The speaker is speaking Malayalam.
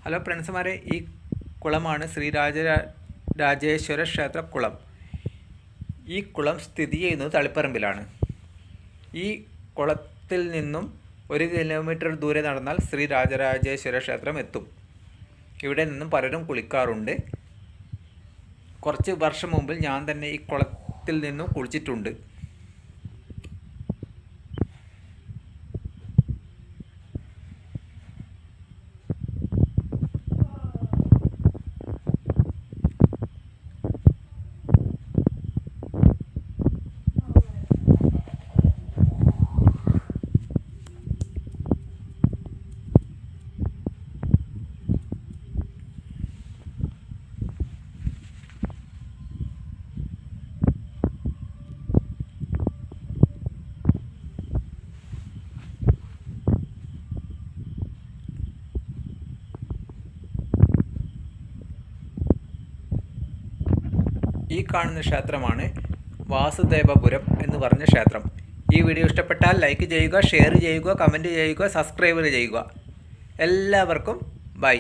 ഹലോ ഫ്രണ്ട്സുമാരെ, ഈ കുളമാണ് രാജേശ്വര ക്ഷേത്ര കുളം. ഈ കുളം സ്ഥിതി ചെയ്യുന്നത് തളിപ്പറമ്പിലാണ്. ഈ കുളത്തിൽ നിന്നും 1 കിലോമീറ്റർ ദൂരെ നടന്നാൽ ശ്രീ രാജരാജേശ്വര ക്ഷേത്രം എത്തും. ഇവിടെ നിന്നും പലരും കുളിക്കാറുണ്ട്. കുറച്ച് വർഷം മുമ്പിൽ ഞാൻ തന്നെ ഈ കുളത്തിൽ നിന്നും കുളിച്ചിട്ടുണ്ട്. ഈ കാണുന്ന ക്ഷേത്രമാണ് വാസുദേവപുരം എന്ന് പറഞ്ഞ ക്ഷേത്രം. ഈ വീഡിയോ ഇഷ്ടപ്പെട്ടാൽ ലൈക്ക് ചെയ്യുക, ഷെയർ ചെയ്യുക, കമൻറ്റ് ചെയ്യുക, സബ്സ്ക്രൈബ് ചെയ്യുക. എല്ലാവർക്കും ബൈ.